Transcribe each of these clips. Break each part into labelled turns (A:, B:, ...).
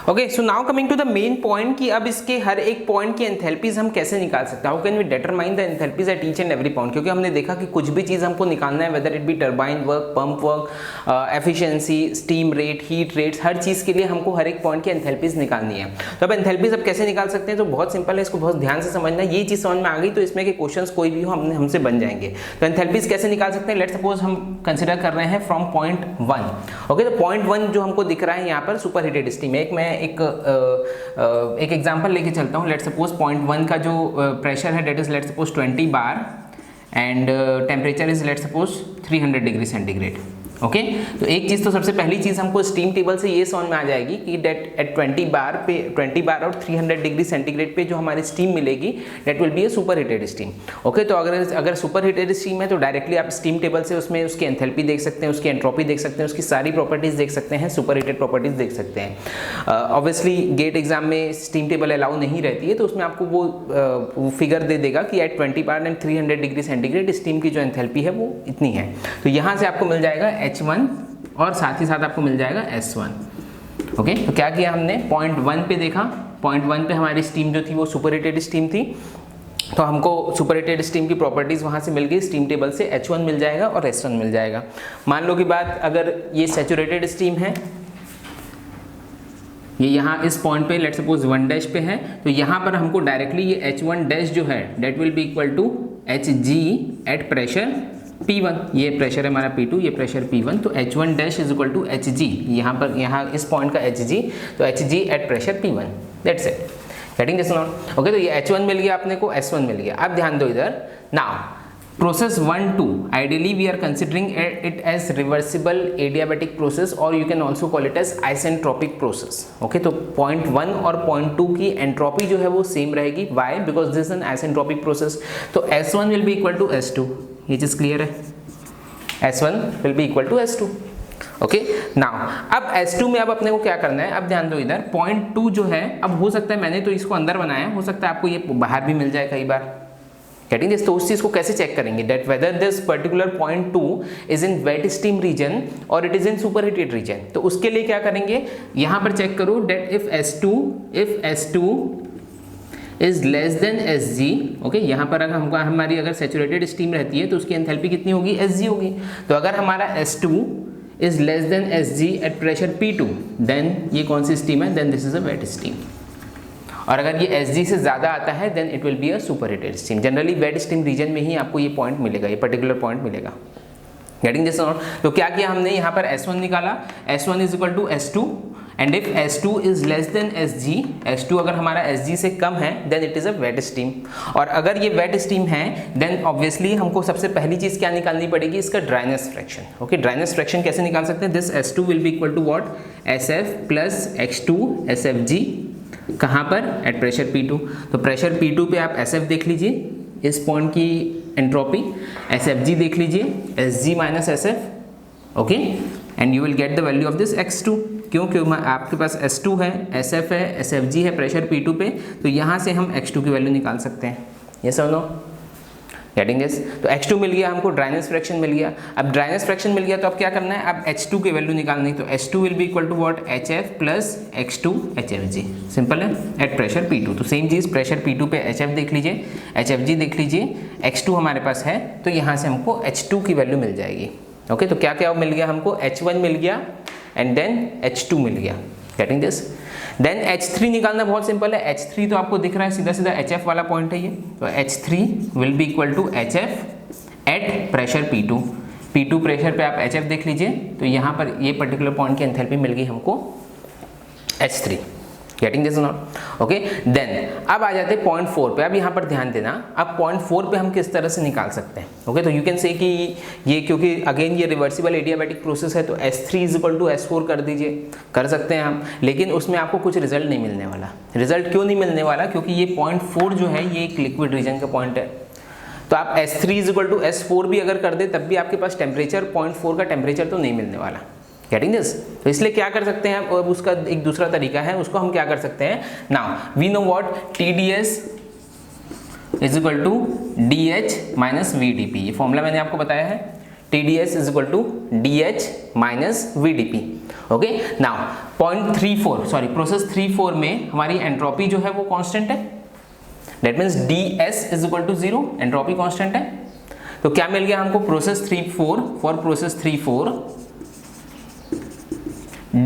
A: Okay, so now coming to the main point कि अब इसके हर एक पॉइंट की एंथैल्पीज हम कैसे निकाल सकते हैं, how can we determine the enthalpies at each and every point. क्योंकि हमने देखा कि कुछ भी चीज़ हमको निकालना है, whether it be turbine work, pump work, efficiency, steam rate, heat rates, हर चीज़ के लिए हमको हर एक पॉइंट की एंथैल्पीज निकालनी है। तो अब एंथैल्पीज अब कैसे निकाल सकते हैं, तो बहुत सिंपल है, इसको बहुत ध्यान से समझना। ये चीज़ समझ में आ गई तो इसमें के क्वेश्चंस कोई भी हो हमसे बन जाएंगे। तो एंथैल्पीज कैसे निकाल सकते हैं, लेट्स सपोज हम कंसिडर कर रहे हैं फ्रॉम पॉइंट 1। ओके, तो पॉइंट 1 जो हमको दिख रहा है यहाँ पर सुपर हीटेड स्टीम। एक एग्जांपल लेके चलता हूँ। लेट्स सपोज पॉइंट 1 का जो प्रेशर है that is let's suppose 20 bar and temperature is let's suppose 300 degree centigrade. Okay, तो एक चीज़ तो सबसे पहली चीज़ हमको स्टीम टेबल से ये समझ में आ जाएगी कि डेट एट 20 बार और 300 डिग्री सेंटीग्रेड पे जो हमारी स्टीम मिलेगी that will be a super heated steam. Okay, तो अगर सुपर हीटेड स्टीम है तो डायरेक्टली आप स्टीम टेबल से उसमें उसकी एंथैल्पी देख सकते हैं, उसकी एंट्रोपी देख सकते हैं, उसकी सारी प्रॉपर्टीज देख सकते हैं, सुपर हीटेड प्रॉपर्टीज देख सकते हैं। ऑब्वियसली गेट एग्जाम में स्टीम टेबल अलाउ नहीं रहती है, तो उसमें आपको वो फिगर दे देगा कि at 20 bar and 300 degree centigrade steam की जो एंथैल्पी है वो इतनी है। तो यहाँ से आपको मिल जाएगा H1 और साथ ही साथ आपको मिल जाएगा S1। ओके, तो क्या किया हमने, पॉइंट 1 पे देखा, पॉइंट 1 पे हमारी स्टीम जो थी वो सुपर हीटेड स्टीम थी, तो हमको सुपर हीटेड स्टीम की प्रॉपर्टीज वहां से मिल गई, स्टीम टेबल से H1 मिल जाएगा और S1 मिल जाएगा। मान लो कि बात अगर ये सैचुरेटेड स्टीम है, ये यहाँ इस पॉइंट पे लेट्स सपोज 1 डैश पे है, तो यहाँ पर हमको डायरेक्टली ये H1 डैश जो है that will be equal to Hg at pressure P1। ये प्रेशर है हमारा P2, ये प्रेशर P1, तो H1 dash is equal to Hg, यहाँ इस पॉइंट का Hg, तो Hg at pressure P1, that's it. Getting this not. Okay, तो ये H1 मिल गया अपने को, S1 मिल गया। अब ध्यान दो इधर, now process 1-2 ideally we are considering it as reversible adiabatic process और you can also call it as isentropic process. Okay, तो पॉइंट 1 और पॉइंट 2 की एंट्रोपी जो है वो सेम रहेगी। Why? Because this an isentropic process. तो S1 will be equal to S2, ये चीज क्लियर है, S1 will be equal to S2। Okay, now अब S2 में अब अपने को क्या करना है, अब ध्यान दो इधर, पॉइंट 2 जो है, अब हो सकता है मैंने तो इसको अंदर बनाया, हो सकता है आपको ये बाहर भी मिल जाए कई बार। गेटिंग दिस, तो उस चीज को कैसे चेक करेंगे, that whether this particular point 2 is in wet steam region और it is in super heated region. तो उसके लिए क्या करेंगे, यहां पर चेक करो that if S2 is less than Sg। Okay, यहाँ पर अगर हमको हमारी अगर सैचुरेटेड स्टीम रहती है तो उसकी एंथैल्पी कितनी होगी, Sg होगी। तो अगर हमारा S2 is less than Sg at pressure P2, then ये कौन सी स्टीम है, then this is a wet steam. और अगर ये Sg से ज़्यादा आता है then it will be a super heated steam. Generally wet steam region में ही आपको ये पॉइंट मिलेगा, ये पर्टिकुलर पॉइंट मिलेगा। Getting this not. तो क्या किया हमने, यहाँ पर S1 निकाला, S1 is equal to S2 and if S2 is less than Sg, S2 अगर हमारा Sg से कम है then it is a wet steam. और अगर ये वेट स्टीम है देन ऑब्वियसली हमको सबसे पहली चीज क्या निकालनी पड़ेगी, इसका dryness fraction. Okay, dryness fraction कैसे निकाल सकते हैं, this S2 will be equal to what, Sf plus X2 Sfg, कहाँ पर, एट प्रेशर P2। तो प्रेशर P2 पे आप Sf देख लीजिए, इस पॉइंट की एंट्रोपी, Sfg देख लीजिए, Sg minus Sf। Okay, and you will get the value of this X2। क्यों, आपके पास S2 है, Sf है, Sfg है प्रेशर P2 पे, तो यहाँ से हम X2 की वैल्यू निकाल सकते हैं। यस और नो, गेटिंग दिस। तो X2 मिल गया हमको, ड्राइनेस फ्रैक्शन मिल गया। अब ड्राइनेस फ्रैक्शन मिल गया तो अब क्या करना है, अब H2 की वैल्यू निकालनी। तो H2 will be equal to what, Hf plus X2 Hfg, simple है, एट प्रेशर P2। तो सेम चीज़ प्रेशर P2 पे Hf देख लीजिए, Hfg देख लीजिए, X2 हमारे पास है, तो यहाँ से हमको H2 की वैल्यू मिल जाएगी। ओके, तो क्या क्या मिल गया हमको, H1 मिल गया एंड देन H2 मिल गया। Getting this. देन H3 निकालना बहुत सिंपल है, H3 तो आपको दिख रहा है सीधा सीधा Hf वाला पॉइंट है ये, तो H3 will be equal to Hf at pressure P2। P2 pressure पे आप Hf देख लीजिए, तो यहाँ पर ये पर्टिकुलर पॉइंट की एंथैल्पी मिल गई हमको H3। Getting this not. Okay, then अब आ जाते हैं पॉइंट 4 पे। अब यहाँ पर ध्यान देना, अब पॉइंट 4 पे हम किस तरह से निकाल सकते हैं। ओके, तो यू कैन से कि ये क्योंकि अगेन ये रिवर्सिबल एडियाबैटिक प्रोसेस है तो S3 is equal to S4 कर दीजिए, कर सकते हैं हम, लेकिन उसमें आपको कुछ रिजल्ट नहीं मिलने वाला। रिजल्ट क्यों नहीं मिलने वाला, क्योंकि ये पॉइंट 4 जो है ये एक लिक्विड रीजन का पॉइंट है। तो आप S3 is equal to S4 भी अगर कर दे तब भी आपके पास टेम्परेचर पॉइंट 4 का टेम्परेचर तो नहीं मिलने वाला। Getting this. तो इसलिए क्या कर सकते हैं, और उसका एक दूसरा तरीका है, उसको हम क्या कर सकते हैं, now we know what, TdS is equal to DH minus VdP। ये फॉर्मूला मैंने आपको बताया है, TDS is equal to DH minus VDP। Okay, now point 34 sorry process 34 में हमारी एंट्रोपी जो है वो कांस्टेंट है, that means DS is equal to 0, entropy constant है। तो क्या मिल गया हमको, process 34 for process 34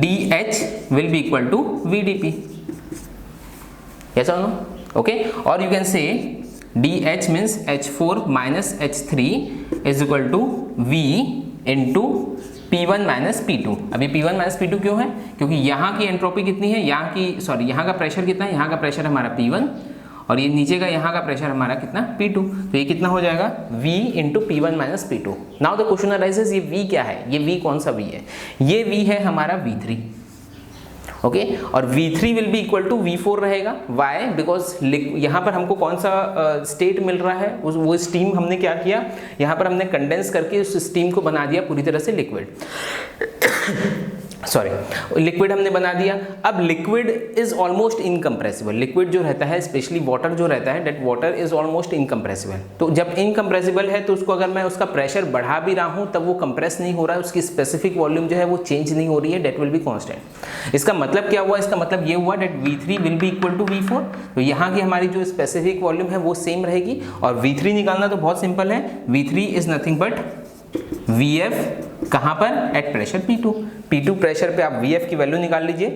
A: DH will be equal to VDP, yes or no? Okay, or you can say DH means H4 minus H3 is equal to V into P1 minus P2। अभी P1 minus P2 क्यों है, क्योंकि यहाँ की entropy कितनी है, यहाँ का प्रेशर कितना है, यहाँ का प्रेशर हमारा P1 और ये नीचे का यहाँ का प्रेशर हमारा कितना P2, तो ये कितना हो जाएगा V into P1 minus P2। Now the question arises, ये V क्या है, ये V कौन सा V है, ये V है हमारा V3। ओके, और V3 will be equal to V4 रहेगा। वाई, बिकॉज यहाँ पर हमको कौन सा स्टेट मिल रहा है, वो स्टीम हमने क्या किया, यहाँ पर हमने कंडेंस करके उस स्टीम को बना दिया पूरी तरह से लिक्विड सॉरी, लिक्विड हमने बना दिया। अब liquid is almost incompressible, liquid जो रहता है स्पेशली वाटर जो रहता है, that water is almost incompressible. तो जब इनकम्प्रेसिबल है तो उसको अगर मैं उसका प्रेशर बढ़ा भी रहा हूँ तब वो कंप्रेस नहीं हो रहा है, उसकी स्पेसिफिक वॉल्यूम जो है वो चेंज नहीं हो रही है, दैट विल बी कांस्टेंट। इसका मतलब क्या हुआ, इसका मतलब ये हुआ that V3 will be equal to V4, तो यहाँ की हमारी जो स्पेसिफिक वॉल्यूम है वो सेम रहेगी। और V3 निकालना तो बहुत सिंपल है, V3 is nothing but VF कहाँ पर, एट प्रेशर P2 प्रेशर पे आप VF की वैल्यू निकाल लीजिए,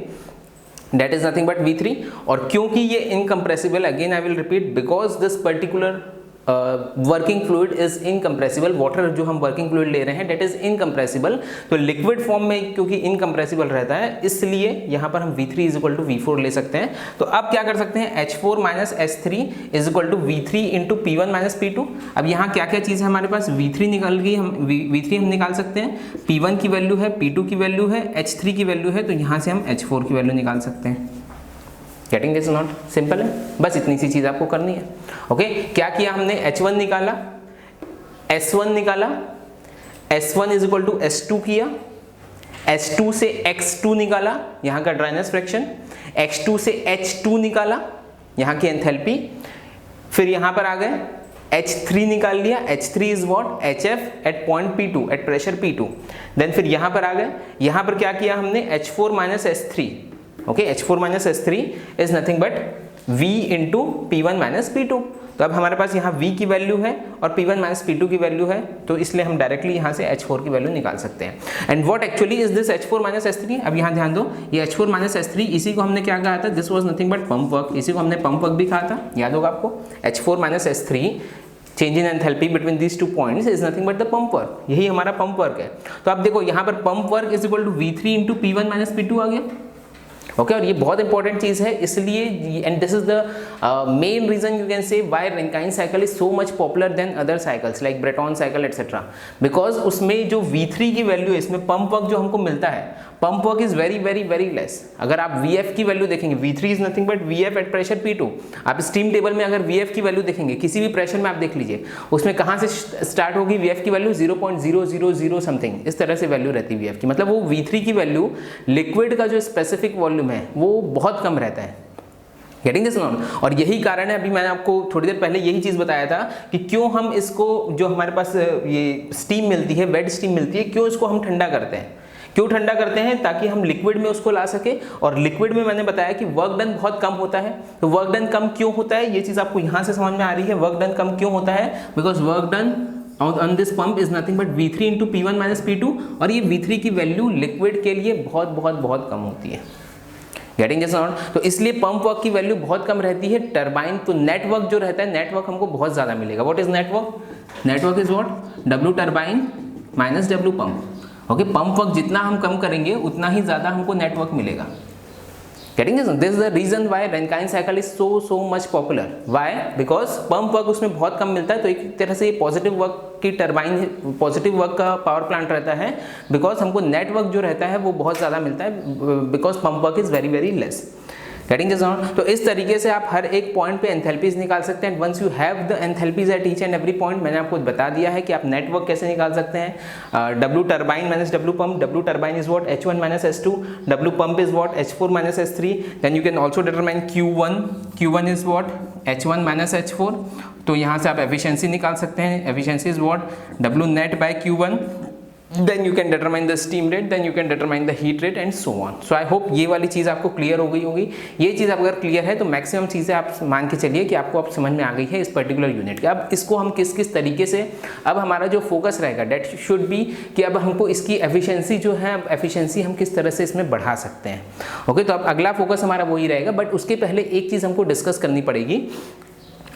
A: that is nothing but V3। और क्योंकि ये incompressible, again I will repeat, because this particular working fluid is incompressible, water जो हम वर्किंग फ्लूइड ले रहे हैं डेट इज इनकम्प्रेसिबल, तो लिक्विड फॉर्म में क्योंकि इनकम्प्रेसिबल रहता है इसलिए यहाँ पर हम V3 is equal to V4 ले सकते हैं। तो अब क्या कर सकते हैं, H4 minus H3 is equal to V3 into P1 minus P2। अब यहाँ क्या क्या चीज़ है हमारे पास, V3 निकाल गई, हम V3 हम निकाल सकते हैं, P1 की वैल्यू है, P2 की वैल्यू है, H3 की वैल्यू है, तो यहाँ से हम H4 की वैल्यू निकाल सकते हैं। गेटिंग दिस नॉट, सिंपल है, बस इतनी सी चीज आपको करनी है। ओके, क्या किया हमने, H1 निकाला, S1 निकाला, S1 is equal to S2 किया, S2 से X2 निकाला, यहाँ का ड्राइनेस फ्रैक्शन, X2 से H2 निकाला, यहाँ की एंथैल्पी, फिर यहाँ पर आ गए H3 निकाल लिया, H3 is what, HF at point P2 at pressure P2। Then फिर यहाँ पर आ गए, यहाँ पर क्या किया हमने, H4 minus S3। Okay, H4 minus S3 is nothing but V into P1 minus P2। तो अब हमारे पास यहाँ V की वैल्यू है और P1 माइनस P2 की वैल्यू है, तो इसलिए हम डायरेक्टली यहाँ से H4 की वैल्यू निकाल सकते हैं। And what actually is this H4 minus S3, अब यहाँ ध्यान दो, ये H4 माइनस S3 इसी को हमने क्या कहा था, this was nothing but pump work, इसी को हमने पंप वर्क भी कहा था, याद होगा आपको। H4 minus S3 change in enthalpy between these two points is nothing but the pump work, यही हमारा पंप वर्क है। तो अब देखो यहाँ पर pump work is equal to V3 into P1 minus P2 आ गया। ओके, और ये बहुत इंपॉर्टेंट चीज है, इसलिए and this is the main reason you can say why Rankine cycle is so much popular than other cycles like Brayton cycle etcetera, because उसमें जो V3 की वैल्यू है, इसमें पंप वर्क जो हमको मिलता है, pump work is very very very less. अगर आप VF की वैल्यू देखेंगे, V3 is nothing but VF eight pressure P2, आप स्टीम टेबल में अगर VF की वैल्यू देखेंगे, किसी भी प्रेशर में आप देख लीजिए, उसमें कहाँ से स्टार्ट होगी VF की वैल्यू, 0.000 समथिंग, इस तरह से वैल्यू रहती है VF की। मतलब वो V3 की वैल्यू लिक्विड का जो स्पेसिफिक वॉल्यूम है वो बहुत कम रहता है। गेटिंग दिस नॉट, और यही कारण है, अभी मैंने आपको थोड़ी देर पहले यही चीज बताया था कि क्यों हम इसको, जो हमारे पास ये स्टीम मिलती है, वेट स्टीम मिलती है, क्यों इसको हम ठंडा करते हैं, क्यों ठंडा करते हैं, ताकि हम लिक्विड में उसको ला सके। और लिक्विड में मैंने बताया कि वर्क डन बहुत कम होता है, तो वर्क डन कम क्यों होता है, ये चीज आपको यहाँ से समझ में आ रही है, वर्क डन कम क्यों होता है, because work done on this pump is nothing but V3 into P1 minus P2, और ये V3 की वैल्यू लिक्विड के लिए बहुत बहुत बहुत कम होती है। गेटिंग दिस नॉट, तो इसलिए पंप वर्क की वैल्यू बहुत कम रहती है। टरबाइन तो नेटवर्क जो रहता है, नेटवर्क हमको बहुत ज्यादा मिलेगा। What is network, network is what, W turbine minus W pump. Okay, pump work जितना हम कम करेंगे उतना ही ज्यादा हमको नेटवर्क मिलेगा। Getting this? This is the reason why Rankine cycle is so much popular. Why? Because pump work उसमें बहुत कम मिलता है, तो एक तरह से ये पॉजिटिव वर्क की टरबाइन, पॉजिटिव वर्क का पावर प्लांट रहता है, बिकॉज हमको नेटवर्क जो रहता है वो बहुत ज़्यादा मिलता है, because pump work is very very less. Getting this on, तो इस तरीके से आप हर एक पॉइंट पे एंथैल्पीज निकाल सकते हैं। Once you have the enthalpies at each and every point, मैंने आपको बता दिया है कि आप नेटवर्क कैसे निकाल सकते हैं। W turbine minus W pump, W turbine is what, H1 minus H2, W pump is what, H4 minus H3। Then you can also determine Q1 is what, H1 minus H4। तो यहाँ से आप efficiency निकाल सकते हैं, efficiency is what, W net by Q1 then you can determine the steam rate, then you can determine the heat rate and so on. So I hope ये वाली चीज़ आपको क्लियर हो गई होगी। ये चीज़ अगर क्लियर है तो मैक्सिमम चीज़ें आप मान के चलिए कि आपको अब समझ में आ गई है इस पर्टिकुलर यूनिट के। अब इसको हम किस किस तरीके से, अब हमारा जो फोकस रहेगा डेट शुड बी कि अब हमको इसकी एफिशिएंसी जो है, एफिशिएंसी हम किस तरह से इसमें बढ़ा सकते हैं। ओके, तो अब अगला फोकस हमारा वही रहेगा, बट उसके पहले एक चीज़ हमको डिस्कस करनी पड़ेगी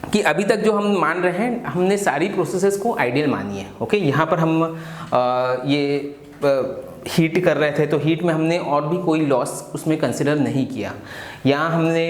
A: कि अभी तक जो हम मान रहे हैं, हमने सारी प्रोसेसेस को आइडियल मानी है। ओके, यहाँ पर हम ये हीट कर रहे थे तो हीट में हमने और भी कोई लॉस उसमें कंसिडर नहीं किया। यहाँ हमने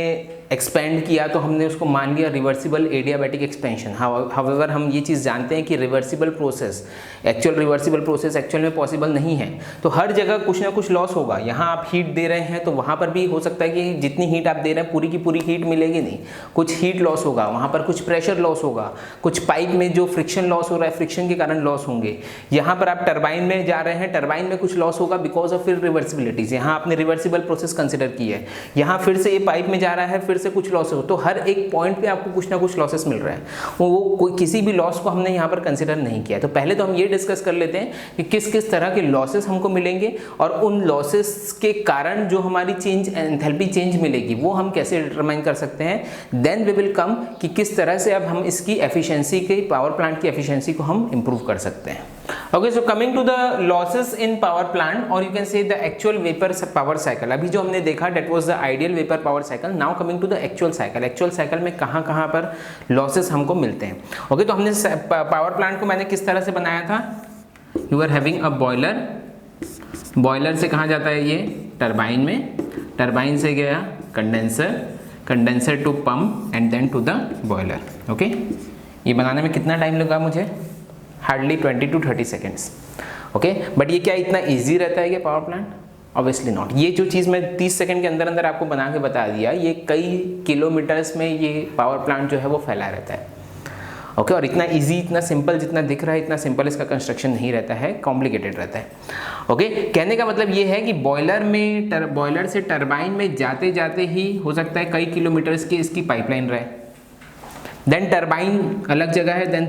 A: एक्सपेंड किया तो हमने उसको मान लिया रिवर्सिबल एडियाबैटिक एक्सपेंशन। हाउएवर हम ये चीज़ जानते हैं कि रिवर्सिबल प्रोसेस एक्चुअल में पॉसिबल नहीं है। तो हर जगह कुछ ना कुछ लॉस होगा। यहाँ आप हीट दे रहे हैं तो वहाँ पर भी हो सकता है कि जितनी हीट आप दे रहे हैं पूरी की पूरी हीट मिलेगी नहीं, कुछ हीट लॉस होगा, वहाँ पर कुछ प्रेशर लॉस होगा, कुछ पाइप में जो फ्रिक्शन लॉस हो रहा है फ्रिक्शन के कारण लॉस होंगे। यहाँ पर आप टरबाइन में जा रहे हैं, टरबाइन में कुछ लॉस होगा बिकॉज ऑफ रिवर्सिबिलिटीज। यहाँ आपने रिवर्सिबल प्रोसेस कंसिडर की है, यहाँ फिर से ये पाइप में जा रहा है, फिर से कुछ लॉस हो, तो हर एक पॉइंट पे आपको कुछ ना कुछ लॉसेस मिल रहा है। वो कोई किसी भी लॉस को हमने यहाँ पर कंसिडर नहीं किया। तो पहले तो हम ये डिस्कस कर लेते हैं कि किस किस तरह के लॉसेस हमको मिलेंगे और उन लॉसेस के कारण जो हमारी चेंज, एंथैल्पी चेंज मिलेगी वो हम कैसे डिटरमाइन कर सकते हैं। देन वी विल कम कि किस तरह से अब हम इसकी एफिशिएंसी के, पावर प्लांट की एफिशिएंसी को हम इंप्रूव कर सकते हैं। Okay, so coming to the losses in power plant or you can say the actual vapor power cycle। अभी जो हमने देखा that was the ideal vapor power cycle। Now coming to the actual cycle। actual cycle में कहाँ पर losses हमको मिलते हैं। Okay, तो हमने power plant को मैंने किस तरह से बनाया था। You are having a boiler। boiler से कहाँ जाता है ये, टरबाइन में, टरबाइन से गया condenser, condenser to pump and then to the boiler. Okay, ये बनाने में कितना टाइम लगा मुझे, hardly 20 to 30 seconds. Okay, but ये क्या इतना इजी रहता है क्या पावर प्लांट? Obviously not. ये जो चीज़ मैं 30 सेकंड के अंदर अंदर आपको बना के बता दिया, ये कई किलोमीटर्स में ये पावर प्लांट जो है वो फैला रहता है। ओके, और इतना इजी, इतना सिंपल जितना दिख रहा है इतना सिंपल इसका कंस्ट्रक्शन नहीं रहता है, कॉम्प्लिकेटेड रहता है। ओके, कहने का मतलब ये है कि बॉयलर में, बॉयलर से टरबाइन में जाते जाते ही हो सकता है कई किलोमीटर्स की इसकी पाइपलाइन रहे। देन टरबाइन अलग जगह है, देन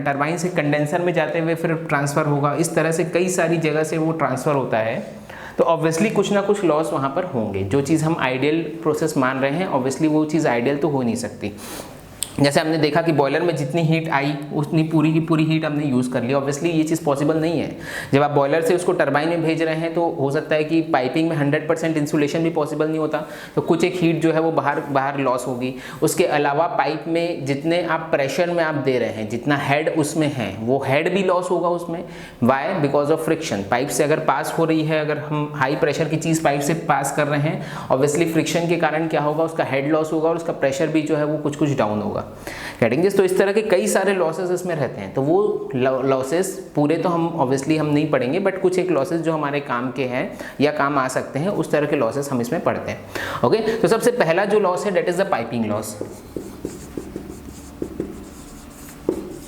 A: टरबाइन से कंडेंसर में जाते हुए फिर ट्रांसफ़र होगा। इस तरह से कई सारी जगह से वो ट्रांसफ़र होता है। तो ऑब्वियसली कुछ ना कुछ लॉस वहाँ पर होंगे। जो चीज़ हम आइडियल प्रोसेस मान रहे हैं ऑब्वियसली वो चीज़ आइडियल तो हो नहीं सकती। जैसे हमने देखा कि बॉयलर में जितनी हीट आई उतनी पूरी की पूरी हीट हमने यूज़ कर ली। ऑब्वियसली ये चीज़ पॉसिबल नहीं है। जब आप बॉयलर से उसको टरबाइन में भेज रहे हैं तो हो सकता है कि पाइपिंग में 100% इंसुलेशन भी पॉसिबल नहीं होता, तो कुछ एक हीट जो है वो बाहर लॉस होगी। उसके अलावा पाइप में जितने आप प्रेशर में आप दे रहे हैं, जितना हेड उसमें है वो हेड भी लॉस होगा उसमें। Why? Because of friction. Pipe से अगर पास हो रही है, अगर हम हाई प्रेशर की चीज़ पाइप से पास कर रहे हैं, ऑब्वियसली फ्रिक्शन के कारण क्या होगा, उसका हेड लॉस होगा और उसका प्रेशर भी जो है वो कुछ डाउन होगा। Getting this? तो इस तरह के कई सारे लॉसेस इसमें रहते हैं। तो वो लॉसेस पूरे तो हम ऑब्वियसली हम नहीं पढ़ेंगे, बट कुछ एक लॉसेस जो हमारे काम के हैं या काम आ सकते हैं उस तरह के लॉसेस हम इसमें पढ़ते हैं। ओके, तो सबसे पहला जो लॉस है that is the piping loss.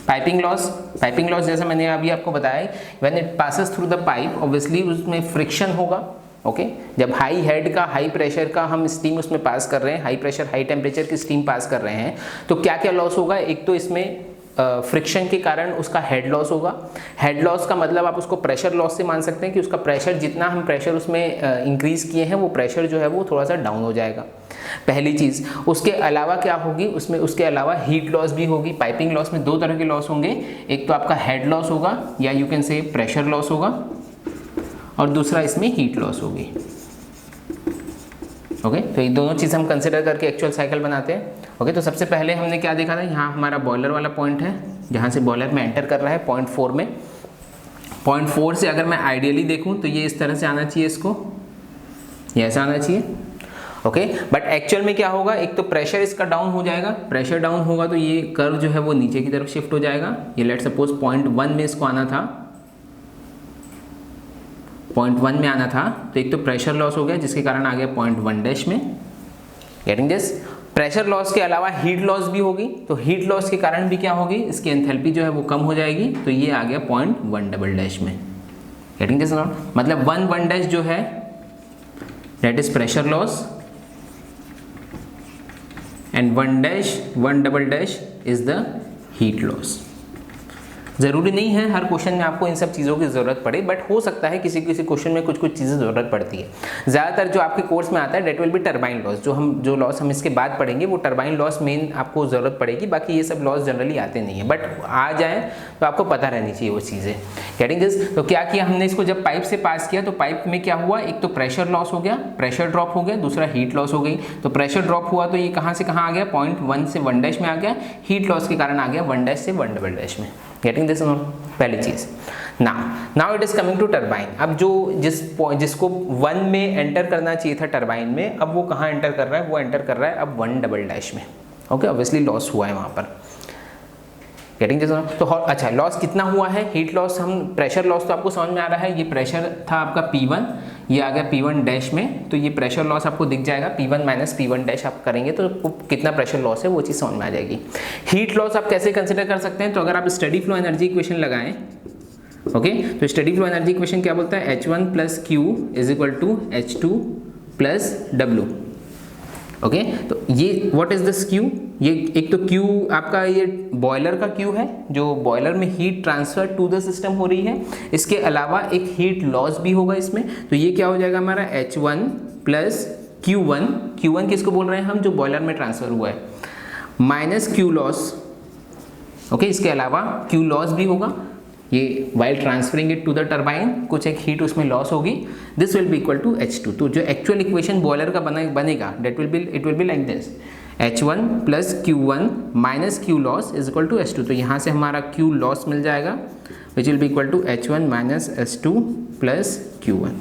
A: Piping loss जैसे मैंने अभी आपको बताया, when it passes through the pipe obviously उसमें फ्रिक्शन होगा। ओके, जब हाई हेड का, हाई प्रेशर का हम स्टीम उसमें पास कर रहे हैं, हाई प्रेशर हाई टेम्परेचर की स्टीम पास कर रहे हैं, तो क्या क्या लॉस होगा। एक तो इसमें फ्रिक्शन के कारण उसका हेड लॉस होगा। हेड लॉस का मतलब आप उसको प्रेशर लॉस से मान सकते हैं कि उसका प्रेशर, जितना हम प्रेशर उसमें इंक्रीज किए हैं वो प्रेशर जो है वो थोड़ा सा डाउन हो जाएगा, पहली चीज़। उसके अलावा क्या होगी उसमें, उसके अलावा हीट लॉस भी होगी। पाइपिंग लॉस में दो तरह के लॉस होंगे, एक तो आपका हेड लॉस होगा या यू कैन से प्रेशर लॉस होगा, और दूसरा इसमें हीट लॉस होगी। ओके, तो ये दोनों चीज़ हम कंसिडर करके एक्चुअल साइकिल बनाते हैं। ओके, तो सबसे पहले हमने क्या देखा था, यहाँ हमारा बॉयलर वाला पॉइंट है जहाँ से बॉयलर में एंटर कर रहा है पॉइंट 4 में। पॉइंट 4 से अगर मैं आइडियली देखूँ तो ये इस तरह से आना चाहिए, इसको ये ऐसा आना चाहिए। ओके, बट एक्चुअल में क्या होगा, एक तो प्रेशर इसका डाउन हो जाएगा, प्रेशर डाउन होगा तो ये कर्व जो है वो नीचे की तरफ शिफ्ट हो जाएगा। ये लेट सपोज पॉइंट 1 में इसको आना था, पॉइंट 1 में आना था, तो एक तो प्रेशर लॉस हो गया जिसके कारण आ गया पॉइंट 1' में। Getting this? प्रेशर लॉस के अलावा हीट लॉस भी होगी, तो हीट लॉस के कारण भी क्या होगी, इसकी एंथैल्पी जो है वो कम हो जाएगी, तो ये आ गया पॉइंट 1" में। Getting this not? मतलब 1 जो है that is pressure loss and 1' is the heat loss. ज़रूरी नहीं है हर क्वेश्चन में आपको इन सब चीज़ों की ज़रूरत पड़े, बट हो सकता है किसी किसी क्वेश्चन में कुछ कुछ चीज़ें ज़रूरत पड़ती है। ज़्यादातर जो आपके कोर्स में आता है that will be turbine loss, जो लॉस हम इसके बाद पढ़ेंगे वो टरबाइन लॉस मेन आपको ज़रूरत पड़ेगी, बाकी ये सब लॉस जनरली आते नहीं है, बट आ जाए तो आपको पता रहनी चाहिए वो चीज़ें। Getting this? तो क्या किया हमने इसको, जब पाइप से पास किया तो पाइप में क्या हुआ, एक तो प्रेशर लॉस हो गया, प्रेशर ड्रॉप हो गया, दूसरा हीट लॉस हो गई। तो प्रेशर ड्रॉप हुआ तो ये कहाँ से कहाँ आ गया, पॉइंट 1 से 1 डैश में आ गया, हीट लॉस के कारण आ गया 1 डैश से 1 डबल डैश में। Getting this? पहली चीज। Now it is coming to turbine. अब जो जिसको 1 में एंटर करना चाहिए था टरबाइन में, अब वो कहाँ एंटर कर रहा है, वो एंटर कर रहा है अब 1 डबल डैश में। ओके, ऑब्वियसली लॉस हुआ है वहां पर। Getting this? तो अच्छा, लॉस कितना हुआ है, हीट लॉस, हम प्रेशर लॉस तो आपको समझ में आ रहा है, ये प्रेशर था आपका P1, ये आ गया P1 डैश में, तो ये प्रेशर लॉस आपको दिख जाएगा, P1 माइनस P1 डैश आप करेंगे तो कितना प्रेशर लॉस है वो चीज़ समझ में आ जाएगी। हीट लॉस आप कैसे कंसिडर कर सकते हैं, तो अगर आप स्टडी फ्लो एनर्जी इक्वेशन लगाएं, ओके, तो स्टडी फ्लो एनर्जी इक्वेशन क्या बोलता है, H1 plus Q is equal to H2 plus W। Okay, तो ये व्हाट इज दिस Q, ये एक तो Q आपका ये बॉयलर का Q है, जो बॉयलर में heat transfer to the system हो रही है, इसके अलावा एक हीट लॉस भी होगा इसमें, तो ये क्या हो जाएगा हमारा H1 प्लस Q1 किसको बोल रहे हैं हम, जो बॉयलर में ट्रांसफर हुआ है, माइनस Q लॉस। ओके, इसके अलावा Q लॉस भी होगा, ये while transferring it to the turbine कुछ एक हीट उसमें लॉस होगी, this will be equal to H2। तो जो एक्चुअल इक्वेशन बॉयलर का बनेगा it will be like this, H1 plus Q1 minus Q loss is equal to H2। तो यहाँ से हमारा Q लॉस मिल जाएगा which will be equal to H1 minus H2 plus Q1।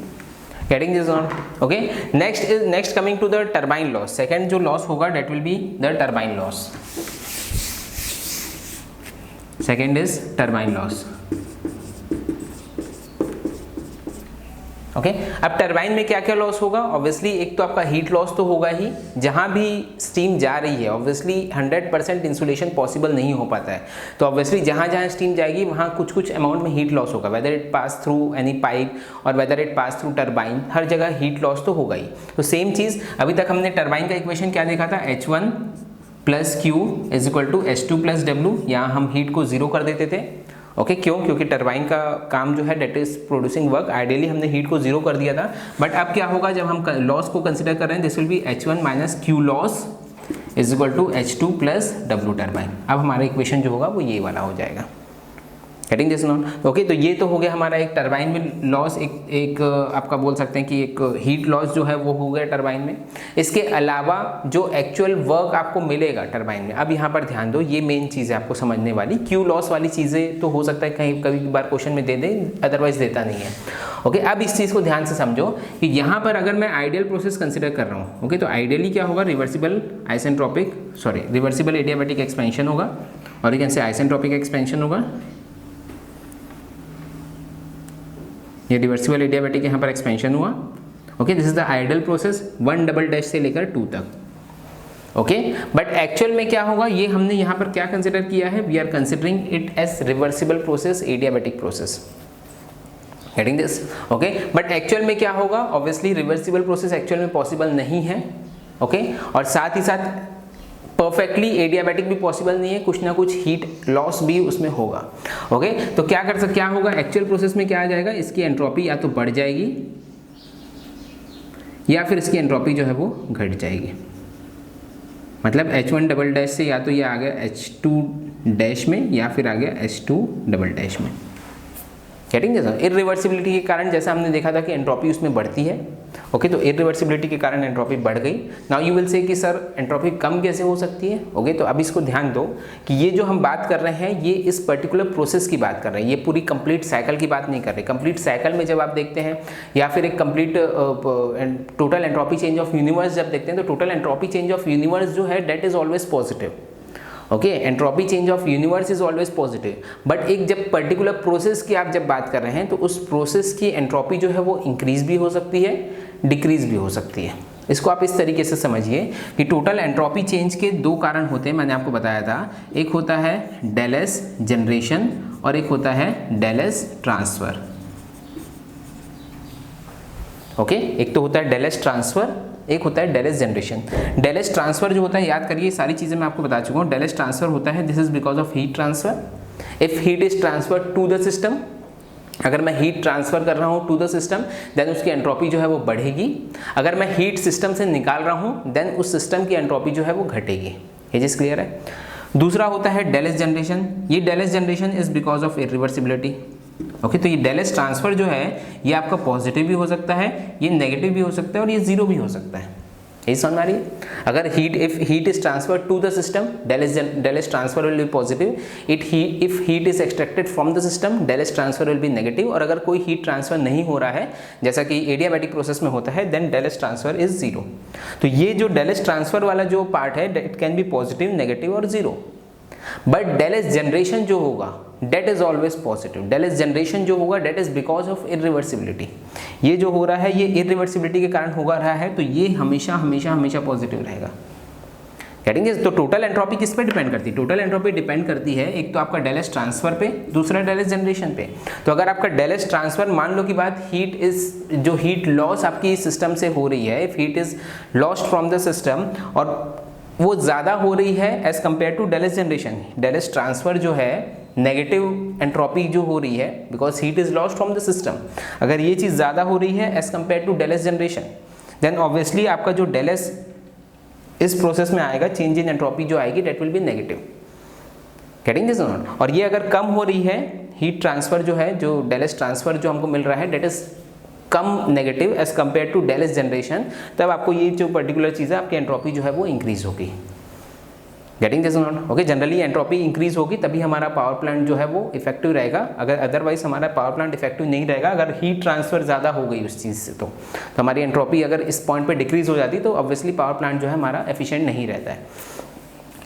A: Getting this on? Okay, next coming to the turbine loss. Second जो loss होगा that will be the turbine loss. Second is turbine loss. Okay, अब turbine में क्या क्या loss होगा, obviously एक तो आपका हीट लॉस तो होगा ही, जहां भी स्टीम जा रही है ऑब्वियसली 100% इंसुलेशन पॉसिबल नहीं हो पाता है, तो ऑब्वियसली जहां जहां स्टीम जाएगी वहां कुछ कुछ अमाउंट में हीट लॉस होगा, whether it pass through any pipe और whether it pass through turbine, हर जगह हीट लॉस तो होगा ही। तो सेम चीज़ अभी तक हमने टरबाइन का इक्वेशन क्या देखा था, H1 plus Q is equal to H2 plus W, यहाँ हम हीट को 0 कर देते थे। ओके, क्यों, क्योंकि टरबाइन का काम जो है that is producing work, ideally हमने हीट को 0 कर दिया था, बट अब क्या होगा जब हम लॉस को कंसिडर कर रहे हैं, this will be H1 minus Q loss is equal to H2 plus W turbine. अब हमारा इक्वेशन जो होगा वो ये वाला हो जाएगा। Getting this non? ओके, तो ये तो हो गया हमारा एक टरबाइन में लॉस, एक आपका बोल सकते हैं कि एक हीट लॉस जो है वो हो गया टरबाइन में। इसके अलावा जो एक्चुअल वर्क आपको मिलेगा टरबाइन में, अब यहाँ पर ध्यान दो, ये मेन चीज़ है आपको समझने वाली। Q लॉस वाली चीज़ें तो हो सकता है कहीं कभी बार क्वेश्चन में दे दे, अदरवाइज देता नहीं है। ओके, अब इस चीज़ को ध्यान से समझो कि यहाँ पर अगर मैं आइडियल प्रोसेस कंसिडर कर रहा हूँ, ओके, तो आइडियली क्या होगा, रिवर्सिबल एडियाबैटिक एक्सपेंशन होगा, और ये आइसेंट्रोपिक एक्सपेंशन होगा, ये रिवर्सिबल एडियाबैटिक यहाँ पर एक्सपेंशन हुआ। Okay, this is the ideal process 1 double dash से लेकर 2 तक। ओके, बट एक्चुअल में क्या होगा, ये हमने यहाँ पर क्या कंसिडर किया है, we are considering it as reversible process, adiabatic process. Getting this? Okay, but actual में क्या होगा, ऑब्वियसली रिवर्सिबल प्रोसेस एक्चुअल में पॉसिबल नहीं है। ओके, और साथ ही साथ परफेक्टली एडियाबैटिक भी पॉसिबल नहीं है, कुछ ना कुछ हीट लॉस भी उसमें होगा। ओके, तो क्या होगा एक्चुअल प्रोसेस में, क्या आ जाएगा, इसकी एंट्रोपी या तो बढ़ जाएगी या फिर इसकी एंट्रोपी जो है वो घट जाएगी। मतलब H1 डबल डैश से या तो ये आ गया H2 डैश में या फिर आ गया H2 डबल डैश में। Getting this? इरिवर्सिबिलिटी के कारण जैसा हमने देखा था कि एंट्रोपी उसमें बढ़ती है। ओके, तो इरिवर्सिबिलिटी के कारण एंट्रोपी बढ़ गई। नाउ यू विल से कि सर एंट्रोपी कम कैसे हो सकती है। ओके, तो अब इसको ध्यान दो कि ये जो हम बात कर रहे हैं ये इस पर्टिकुलर प्रोसेस की बात कर रहे हैं, ये पूरी कंप्लीट साइकिल की बात नहीं कर रहे। कंप्लीट साइकिल में जब आप देखते हैं या फिर एक complete total entropy change of universe जब देखते हैं, तो total entropy change of universe जो है that is always positive. Okay, entropy change of universe is always positive, but एक जब पर्टिकुलर प्रोसेस की आप जब बात कर रहे हैं तो उस प्रोसेस की एंट्रोपी जो है वो इंक्रीज भी हो सकती है, डिक्रीज भी हो सकती है। इसको आप इस तरीके से समझिए कि टोटल एंट्रोपी चेंज के 2 कारण होते हैं, मैंने आपको बताया था। एक होता है डेल एस जनरेशन और एक होता है डेल एस ट्रांसफर। ओके, एक तो होता है डेल एस ट्रांसफर, एक होता है del S generation. Del S transfer जो होता है, याद करिए सारी चीज़ें मैं आपको बता चुका हूँ। डेल एस ट्रांसफर होता है, this is because of heat transfer. If heat is transferred to the system, अगर मैं हीट ट्रांसफर कर रहा हूँ टू द सिस्टम देन उसकी एंट्रोपी जो है वो बढ़ेगी। अगर मैं हीट सिस्टम से निकाल रहा हूँ देन उस सिस्टम की एंट्रोपी जो है वो घटेगी। ये चीज़ क्लियर है। दूसरा होता है डेल एस जनरेशन। ये del S generation is because of irreversibility. Okay, तो ये डेल एस ट्रांसफर जो है ये आपका पॉजिटिव भी हो सकता है, ये नेगेटिव भी हो सकता है और ये जीरो भी हो सकता है। यही समझ आ रही है। अगर if heat is transferred to the system del S transfer will be positive, if heat is extracted from the system del S transfer will be negative. और अगर कोई हीट ट्रांसफर नहीं हो रहा है जैसा कि एडियाबैटिक प्रोसेस में होता है then del S transfer is zero. तो ये जो डेल एस ट्रांसफर वाला जो पार्ट है it can be positive, negative और zero. But del S generation जो होगा that is always positive. Del S generation जो होगा that is because of irreversibility. ये जो हो रहा है ये इरिवर्सिबिलिटी के कारण हो रहा है, तो ये हमेशा हमेशा हमेशा पॉजिटिव रहेगा। Getting this? तो टोटल एंट्रोपी किस पे डिपेंड करती है? टोटल एंट्रोपी डिपेंड करती है एक तो आपका डेल एस ट्रांसफर पे, दूसरा डेल एस जनरेशन पे। तो अगर आपका डेल एस ट्रांसफर, मान लो कि बात हीट इज, जो हीट लॉस आपकी सिस्टम से हो रही है, if heat is lost from the system और वो ज़्यादा हो रही है as compare to del S generation, del S transfer जो है नेगेटिव एंट्रोपी जो हो रही है because heat is lost from the system, अगर ये चीज़ ज़्यादा हो रही है as compare to del S generation then obviously आपका जो डेल एस इस प्रोसेस में आएगा, चेंज इन एंट्रोपी जो आएगी that will be negative. Getting this not? और ये अगर कम हो रही है हीट ट्रांसफर जो है, जो डेल एस ट्रांसफर जो हमको मिल रहा है डेट इज कम negative as compare to del S generation, तब आपको ये जो पर्टिकुलर चीज़ है आपकी एंट्रोपी जो है वो इंक्रीज होगी। Getting this not? Okay, generally entropy increase होगी तभी हमारा पावर प्लांट जो है वो इफेक्टिव रहेगा, अगर अदरवाइज हमारा पावर प्लांट इफेक्टिव नहीं रहेगा। अगर हीट ट्रांसफर ज़्यादा हो गई उस चीज़ से तो हमारी एंट्रोपी अगर इस पॉइंट पे डिक्रीज हो जाती तो ऑब्वियसली पावर प्लांट जो है हमारा एफिशिएंट नहीं रहता है।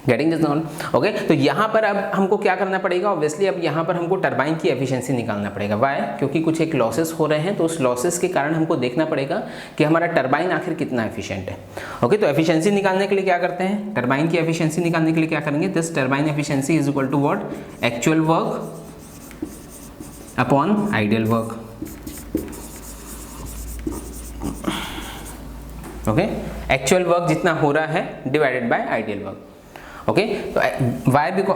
A: Getting this not? ओके, तो यहाँ पर अब हमको क्या करना पड़ेगा? ऑब्वियसली अब यहाँ पर हमको टरबाइन की एफिशिएंसी निकालना पड़ेगा। वाई? क्योंकि कुछ एक लॉसेस हो रहे हैं, तो उस लॉसेस के कारण हमको देखना पड़ेगा कि हमारा टरबाइन आखिर कितना एफिशिएंट है। ओके, तो एफिशिएंसी निकालने के लिए क्या करते हैं? टरबाइन की एफिशिएंसी निकालने के लिए क्या करेंगे? This turbine efficiency is equal to what? Actual work upon ideal work. Okay, actual work जितना हो रहा है divided by ideal work. Okay, तो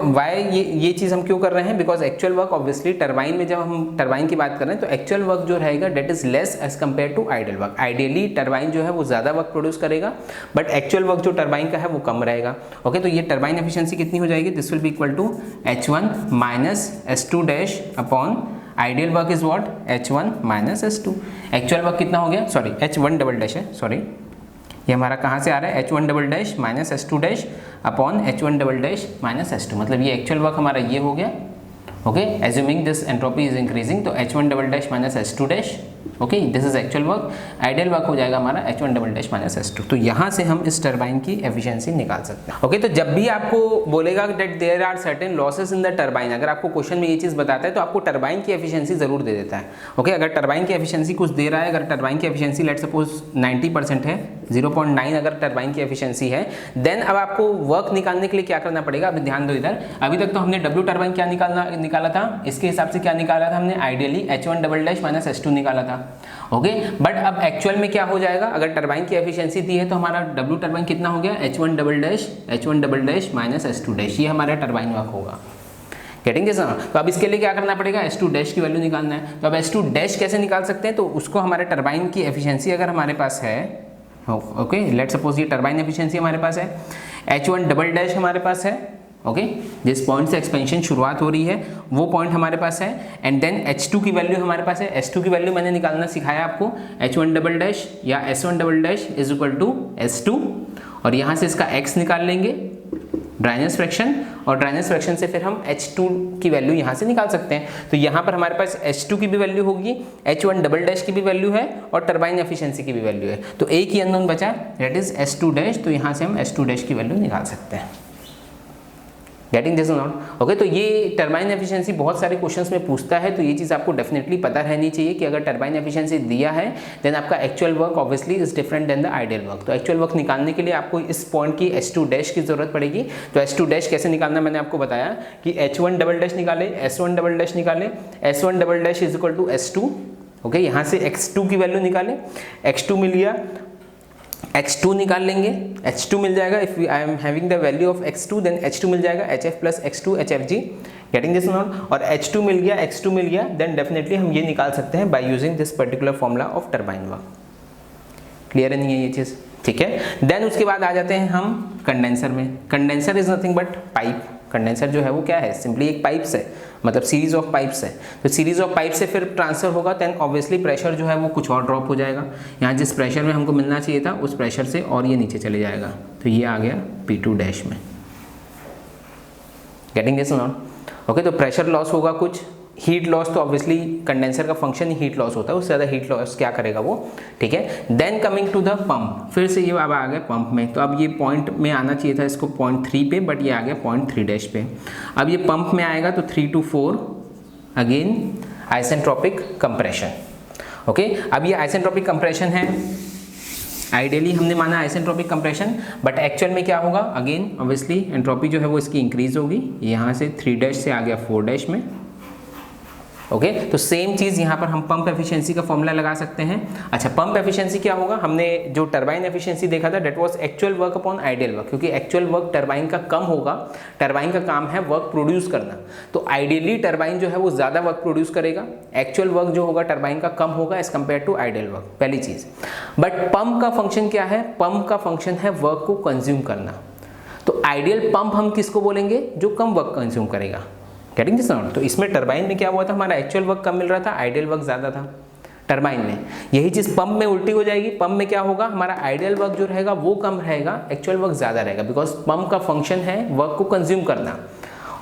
A: वाई ये चीज़ हम क्यों कर रहे हैं? Because actual work obviously turbine में, जब हम टरबाइन की बात कर रहे हैं तो एक्चुअल वर्क जो रहेगा that is less as compare to ideal work. Ideally turbine जो है वो ज़्यादा वर्क प्रोड्यूस करेगा बट एक्चुअल वर्क जो टरबाइन का है वो कम रहेगा। ओके, तो ये टरबाइन एफिशिएंसी कितनी हो जाएगी? This will be equal to H1 minus S2 dash upon ideal work is what? H1 minus S2। Actual work कितना हो गया? सॉरी, H1 डबल डैश है, सॉरी ये हमारा कहाँ से आ रहा है? H1 double dash minus S2 dash upon H1 double dash minus S2, मतलब ये एक्चुअल वर्क हमारा ये हो गया। Okay, assuming this entropy is increasing तो H1 double dash minus S2 dash. Okay, this is actual work. Ideal work हो जाएगा हमारा H1 double dash minus S2। तो यहाँ से हम इस टरबाइन की एफिशिएंसी निकाल सकते हैं। ओके, तो जब भी आपको बोलेगा that there are certain losses in the turbine, अगर आपको क्वेश्चन में ये चीज़ बताता है तो आपको टरबाइन की एफिशिएंसी जरूर दे देता है। ओके, अगर टरबाइन की एफिशिएंसी कुछ दे रहा है, अगर टरबाइन की एफिशिएंसी लेट सपोज 90% है, 0.9 अगर टरबाइन की एफिशिएंसी है, देन अब आपको वर्क निकालने के लिए क्या करना पड़ेगा? अभी ध्यान दो इधर। अभी तक तो हमने डब्ल्यू टरबाइन क्या निकाला था, इसके हिसाब से क्या निकाला था हमने? Ideally H1 double dash minus S2 निकाला था। ओके, बट अब एक्चुअल में क्या हो जाएगा? अगर टरबाइन की एफिशिएंसी दी है तो हमारा डब्ल्यू टरबाइन कितना हो गया? H1 double dash minus S2 dash, ये हमारा टरबाइन वर्क होगा। Getting this? तो अब इसके लिए क्या करना पड़ेगा? S2 डैश की वैल्यू निकालना है। तो अब S2 डैश कैसे निकाल सकते हैं? तो उसको हमारे टरबाइन की एफिशिएंसी अगर हमारे पास है, ओके लेट सपोज ये टरबाइन एफिशिएंसी हमारे पास है, H1 डबल डैश हमारे पास है। ओके, जिस पॉइंट से एक्सपेंशन शुरुआत हो रही है वो पॉइंट हमारे पास है, एंड देन H2 की वैल्यू हमारे पास है। S2 की वैल्यू मैंने निकालना सिखाया आपको, H1 डबल डैश या S1 double dash is equal to S2, और यहाँ से इसका X निकाल लेंगे ड्राइनेस फ्रैक्शन, और ड्राइनेस फ्रैक्शन से फिर हम H2 की वैल्यू यहाँ से निकाल सकते हैं। तो यहाँ पर हमारे पास H2 की भी वैल्यू होगी, H1 डबल डैश की भी वैल्यू है और टरबाइन एफिशिएंसी की भी वैल्यू है। तो एक ही अननोन बचा दैट इज S2 डैश, तो यहाँ से हम S2 डैश की वैल्यू निकाल सकते हैं। Getting this not? ओके, तो ये टरबाइन एफिशिएंसी बहुत सारे क्वेश्चंस में पूछता है, तो ये चीज़ आपको डेफिनेटली पता रहनी चाहिए कि अगर टरबाइन एफिशिएंसी दिया है देन आपका actual work obviously is different than the ideal work. तो एक्चुअल वर्क निकालने के लिए आपको इस पॉइंट की S2 डैश की जरूरत पड़ेगी। तो S2 डैश कैसे निकालना मैंने आपको बताया कि H1 डबल डैश निकाले, S1 डबल डैश निकाले, S1 double dash is equal to S2। Okay, यहाँ से X2 की वैल्यू निकाले, X2 मिल गया, H2 निकाल लेंगे, H2 मिल जाएगा, if I am having the value of X2 then H2 मिल जाएगा HF plus X2 HFG, getting this not, और H2 मिल गया, X2 मिल गया, देन डेफिनेटली हम ये निकाल सकते हैं by using this particular formula of turbine work. Clear है नहीं है ये चीज़? ठीक है। देन उसके बाद आ जाते हैं हम कंडेंसर में। Condenser is nothing but pipe. Condenser जो है वो क्या है, सिंपली एक पाइप्स है, मतलब सीरीज ऑफ पाइप्स है। तो सीरीज ऑफ पाइप से फिर ट्रांसफर होगा, देन ऑब्वियसली प्रेशर जो है वो कुछ और ड्रॉप हो जाएगा। यहाँ जिस प्रेशर में हमको मिलना चाहिए था उस प्रेशर से और ये नीचे चले जाएगा, तो ये आ गया P2 डैश में। Getting this not? ओके, तो प्रेशर लॉस होगा कुछ, हीट लॉस तो ऑब्वियसली कंडेंसर का फंक्शन ही हीट लॉस होता है, उससे ज़्यादा हीट लॉस क्या करेगा वो, ठीक है। Then coming to the pump, फिर से ये अब आ गया पंप में, तो अब ये पॉइंट में आना चाहिए था इसको 0.3 पे, बट ये आ गया 0.3 डैश पे। अब ये पंप में आएगा तो 3 to 4 again isentropic compression. Okay, अब ये आइसेंट्रोपिक कंप्रेशन है, आइडियली हमने माना आइसेंट्रोपिक कंप्रेशन, बट एक्चुअल में क्या होगा, अगेन ऑब्वियसली एंट्रोपी जो है वो इसकी इंक्रीज होगी, यहाँ से 3 डैश से आ गया 4 डैश में। ओके, तो सेम चीज़ यहाँ पर हम पंप एफिशिएंसी का फॉर्मूला लगा सकते हैं। अच्छा, पंप एफिशिएंसी क्या होगा, हमने जो टरबाइन एफिशिएंसी देखा था that was actual work upon ideal work, क्योंकि एक्चुअल वर्क टरबाइन का कम होगा, टरबाइन का काम है वर्क प्रोड्यूस करना, तो आइडियली टरबाइन जो है वो ज़्यादा वर्क प्रोड्यूस करेगा, एक्चुअल वर्क जो होगा टरबाइन का कम होगा as compare to ideal work, पहली चीज़। बट पंप का फंक्शन क्या है, पंप का फंक्शन है वर्क को कंज्यूम करना, तो आइडियल पंप हम किसको बोलेंगे, जो कम वर्क कंज्यूम करेगा। Getting this not? तो इसमें टरबाइन में क्या हुआ था, हमारा एक्चुअल वर्क कम मिल रहा था, आइडियल वर्क ज़्यादा था टरबाइन में। यही चीज़ पंप में उल्टी हो जाएगी, पंप में क्या होगा, हमारा आइडियल वर्क जो रहेगा वो कम रहेगा, एक्चुअल वर्क ज़्यादा रहेगा, बिकॉज पंप का फंक्शन है वर्क को कंज्यूम करना।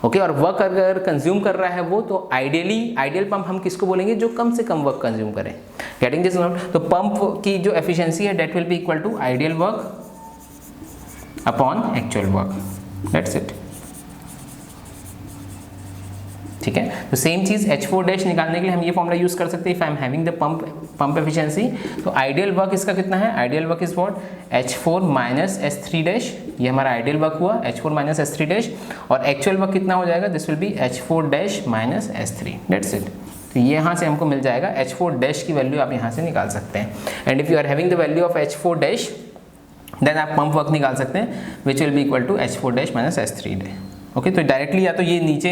A: ओके, और वर्क अगर कंज्यूम कर रहा है वो, तो आइडियल पंप हम किसको बोलेंगे, जो कम से कम वर्क कंज्यूम करें। Getting this not? तो पंप की जो एफिशिएंसी है that will be equal to ideal work upon actual work, that's it. ठीक है, तो सेम चीज H4 डैश निकालने के लिए हम ये फॉर्मूला यूज कर सकते हैं, if I am having the pump efficiency, तो आइडियल वर्क इसका कितना है, ideal work is what, H4 minus S3 dash, ये हमारा आइडियल वर्क हुआ H4 माइनस S3 डैश, और एक्चुअल वर्क कितना हो जाएगा, this will B H4 dash minus S3, that's it. तो ये यहाँ से हमको मिल जाएगा, H4 डैश की वैल्यू आप यहाँ से निकाल सकते हैं, and if you are having the value of H4 dash then आप पंप वर्क निकाल सकते हैं, which will be equal to H4 dash minus S3 dash. Okay, तो डायरेक्टली या तो ये नीचे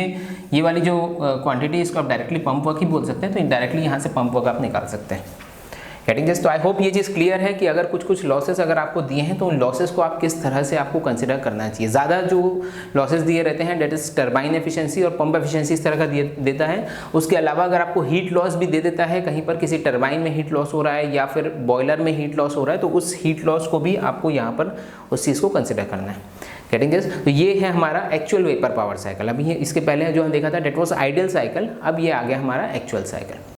A: ये वाली जो क्वांटिटी इसको आप डायरेक्टली पंप वर्क ही बोल सकते हैं, तो डायरेक्टली यहाँ से पंप वर्क आप निकाल सकते हैं। Getting this? तो आई होप ये चीज़ क्लियर है कि अगर कुछ लॉसेस अगर आपको दिए हैं तो उन लॉसेस को आप किस तरह से आपको कंसिडर करना चाहिए। ज़्यादा जो लॉसेस दिए रहते हैं डेट इज टरबाइन एफिशिएंसी और पंप एफिशिएंसी इस तरह का देता है। उसके अलावा अगर आपको हीट लॉस भी दे देता है, कहीं पर किसी टरबाइन में हीट लॉस हो रहा है या फिर बॉयलर में हीट लॉस हो रहा है, तो उस हीट लॉस को भी आपको यहाँ पर उस चीज़ को कंसिडर करना है। Getting this? तो ये है हमारा एक्चुअल वेपर पावर साइकिल। अभी ये इसके पहले जो हम देखा था डेट वाज आइडियल साइकिल, अब ये आ गया हमारा एक्चुअल साइकिल।